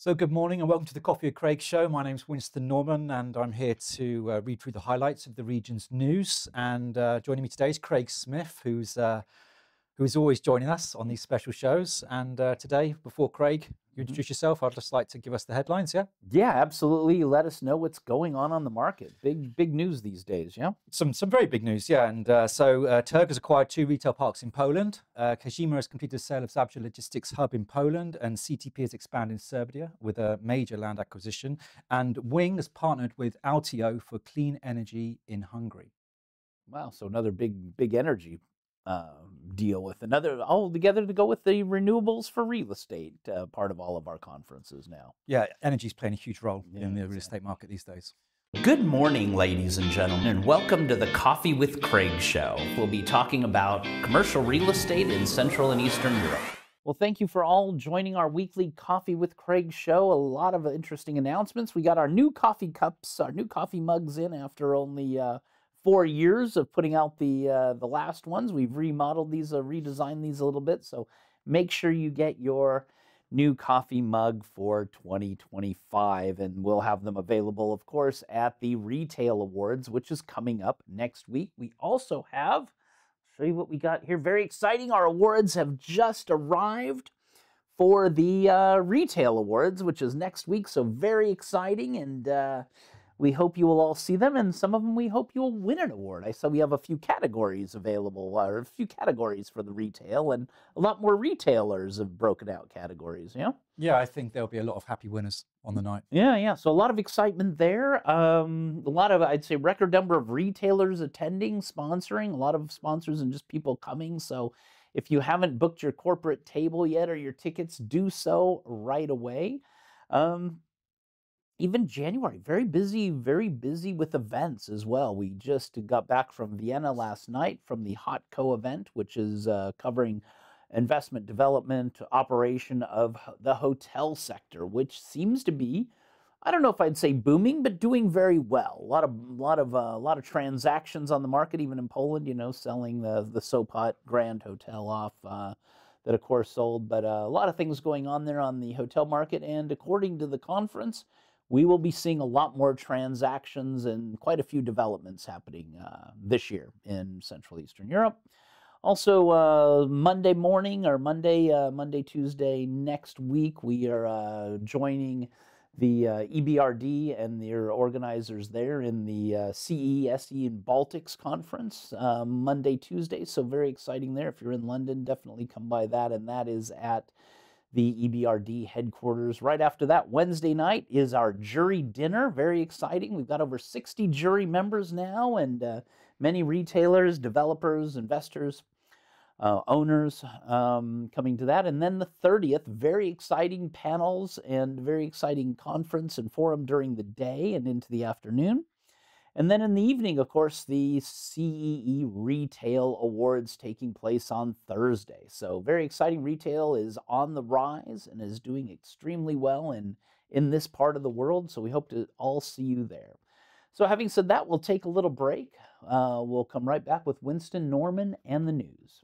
So good morning and welcome to the Coffee with Craig show. My name's Winston Norman and I'm here to read through the highlights of the region's news. And joining me today is Craig Smith, who's always joining us on these special shows. And today, before Craig, you introduce yourself, I'd just like to give us the headlines, yeah? Yeah, absolutely. Let us know what's going on the market. Big news these days, yeah? Some very big news, yeah. And so Turk has acquired 2 retail parks in Poland. Kazima has completed the sale of Zabrze Logistics Hub in Poland. And CTP has expanded in Serbia with a major land acquisition. And Wing has partnered with Altio for clean energy in Hungary. Wow, so another big energy deal with another, all together to go with the renewables for real estate part of all of our conferences now. Yeah, energy is playing a huge role in the real estate market these days. Good morning, ladies and gentlemen, and welcome to the Coffee with Craig show. We'll be talking about commercial real estate in Central and Eastern Europe. Well, thank you for all joining our weekly Coffee with Craig show. A lot of interesting announcements. We got our new coffee cups, our new coffee mugs in after only 4 years of putting out the last ones. We've remodeled these, redesigned these a little bit. So make sure you get your new coffee mug for 2025, and we'll have them available, of course, at the Retail Awards, which is coming up next week. We also have, show you what we got here. Very exciting. Our awards have just arrived for the Retail Awards, which is next week. So very exciting, and we hope you will all see them, and some of them we hope you'll win an award. I saw we have a few categories available, or a few categories for the retail, and a lot more retailers have broken out categories, yeah? Yeah, I think there'll be a lot of happy winners on the night. Yeah. So a lot of excitement there. A lot of, I'd say, record number of retailers attending, sponsoring, a lot of sponsors and just people coming. So if you haven't booked your corporate table yet or your tickets, do so right away. Even January, very busy with events as well. We just got back from Vienna last night from the HotCo event, which is covering investment development, operation of the hotel sector, which seems to be, I don't know if I'd say booming, but doing very well. A lot of transactions on the market, even in Poland. You know, selling the Sopot Grand Hotel off. That of course sold, but a lot of things going on there on the hotel market. And according to the conference, we will be seeing a lot more transactions and quite a few developments happening this year in Central Eastern Europe. Also, Monday morning or Monday, Tuesday next week, we are joining the EBRD and their organizers there in the CEE, SE, and Baltics conference Monday, Tuesday. So very exciting there. If you're in London, definitely come by that, and that is at the EBRD headquarters. Right after that, Wednesday night is our jury dinner. Very exciting. We've got over 60 jury members now, and many retailers, developers, investors, owners coming to that. And then the 30th, very exciting panels and very exciting conference and forum during the day and into the afternoon. And then in the evening, of course, the CEE Retail Awards taking place on Thursday. So very exciting. Retail is on the rise and is doing extremely well in this part of the world. So we hope to all see you there. So having said that, we'll take a little break. We'll come right back with Winston Norman and the news.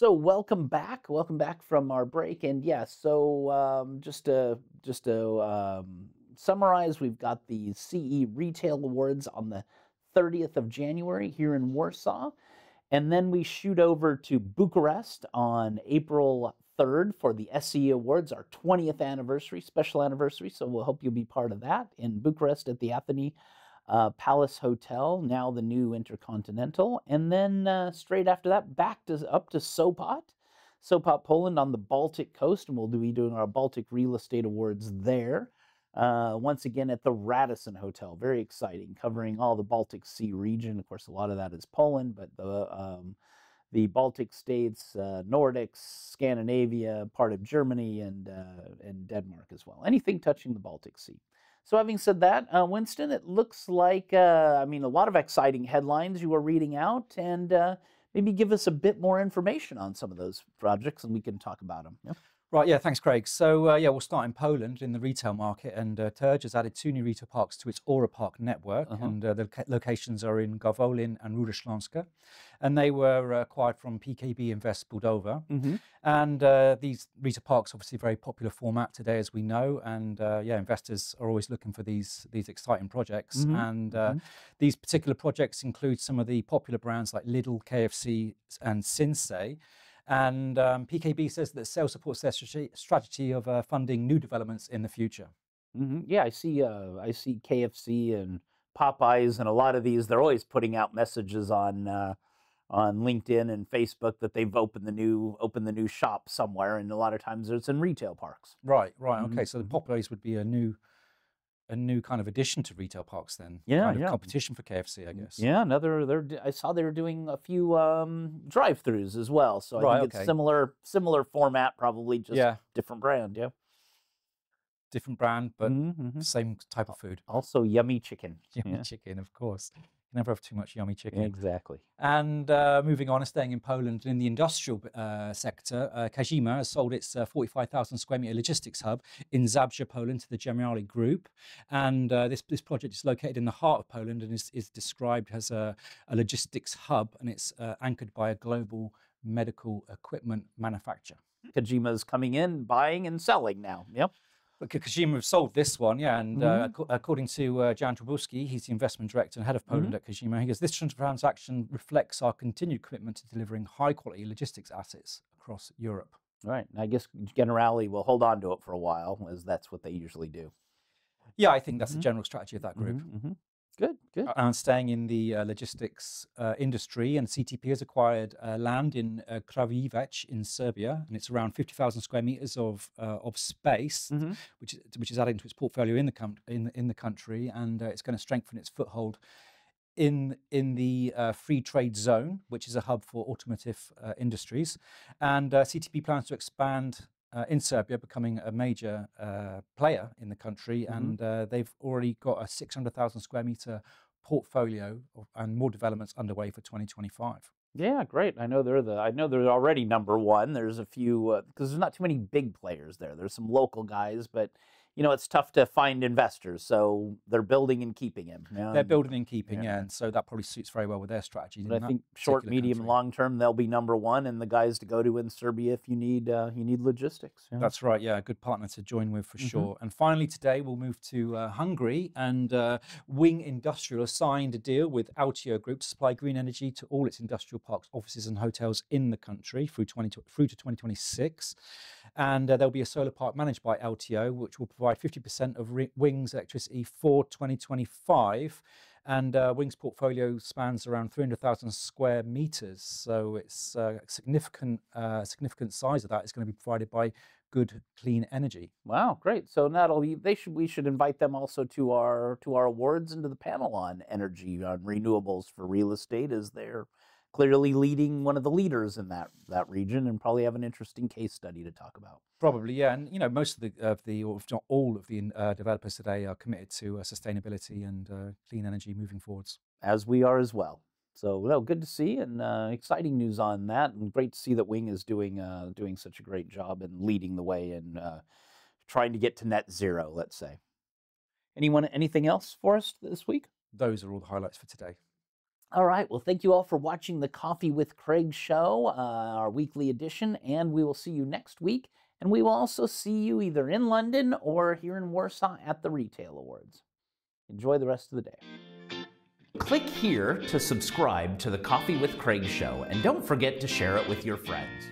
So welcome back from our break, and yes, just to summarize, we've got the CE Retail Awards on the 30th of January here in Warsaw, And then we shoot over to Bucharest on April 3rd for the CEE Awards, our 20th anniversary, special anniversary. So we'll hope you'll be part of that in Bucharest at the Atheny Palace Hotel, now the new Intercontinental. And then straight after that, up to Sopot, Poland on the Baltic coast. And we'll be doing our Baltic Real Estate Awards there. Once again at the Radisson Hotel. Very exciting, covering all the Baltic Sea region. Of course, a lot of that is Poland, but the Baltic states, Nordics, Scandinavia, part of Germany, and Denmark as well. Anything touching the Baltic Sea. So having said that, Winston, it looks like, I mean, a lot of exciting headlines you were reading out, and maybe give us a bit more information on some of those projects, and we can talk about them. Yep. Right, yeah, thanks, Craig. So, yeah, we'll start in Poland in the retail market, and Turge has added 2 new retail parks to its EuroPark network, and the locations are in Gowolin and Ruda Śląska, and they were acquired from PKB Invest Budowa. And these retail parks, obviously, a very popular format today, as we know, and yeah, investors are always looking for these exciting projects, and these particular projects include some of the popular brands like Lidl, KFC, and Sinsay. And PKB says that sales supports their strategy of funding new developments in the future. Yeah, I see KFC and Popeyes and a lot of these. They're always putting out messages on LinkedIn and Facebook that they've opened the new shop somewhere, and a lot of times it's in retail parks. Right. Okay, so the Popeyes would be a new kind of addition to retail parks then. Yeah, kind of competition for KFC, I guess. Yeah, I saw they were doing a few drive-throughs as well. So I think it's similar format, probably just different brand. Yeah, different brand, but same type of food. Also, yummy chicken. Yummy chicken, of course. You never have too much yummy chicken. Exactly. And moving on and staying in Poland, in the industrial sector, Kazima has sold its 45,000 square meter logistics hub in Zabrze, Poland, to the Generali Group. And this project is located in the heart of Poland and is described as a logistics hub, and it's anchored by a global medical equipment manufacturer. Kajima's coming in, buying and selling now. Yep. Kazima have sold this one, yeah, and according to Jan Trubulski, he's the investment director and head of Poland at Kazima, he goes, this transaction reflects our continued commitment to delivering high-quality logistics assets across Europe. Right, and I guess Generali will hold on to it for a while, as that's what they usually do. Yeah, I think that's the general strategy of that group. Good. And staying in the logistics industry, and CTP has acquired land in Kragujevac in Serbia, and it's around 50,000 square meters of space, which is adding to its portfolio in the country, and it's going to strengthen its foothold in the free trade zone, which is a hub for automotive industries. And CTP plans to expand in Serbia, becoming a major player in the country, and they've already got a 600,000 square meter portfolio and more developments underway for 2025. Yeah, great. I know they're already number one. There's a few because there's not too many big players there. There's some local guys, but you know, it's tough to find investors, so they're building and keeping him. They're building and keeping, and so that probably suits very well with their strategy. But I think short, medium, long term, they'll be number one, and the guys to go to in Serbia if you need logistics. Yeah. That's right. Yeah, a good partner to join with for sure. And finally, today we'll move to Hungary, and Wing Industrial has signed a deal with Altio Group to supply green energy to all its industrial parks, offices, and hotels in the country through to 2026. And there'll be a solar park managed by Altio, which will provide 50% of Wing's electricity for 2025. And Wing's portfolio spans around 300,000 square meters. So it's a significant size of that is going to be provided by good, clean energy. Wow, great. So we should invite them also to our awards and to the panel on energy, on renewables for real estate, as they're clearly leading, one of the leaders in that region, and probably have an interesting case study to talk about. Probably, yeah. And you know, most of the or if not all of the developers today are committed to sustainability and clean energy moving forwards. As we are as well. So, good to see, and exciting news on that, and great to see that Wing is doing such a great job and leading the way in trying to get to net zero, let's say. Anything else for us this week? Those are all the highlights for today. All right. Well, thank you all for watching the Coffee with Craig show, our weekly edition, and we will see you next week. And we will also see you either in London or here in Warsaw at the Retail Awards. Enjoy the rest of the day. Click here to subscribe to the Coffee with Craig show, and don't forget to share it with your friends.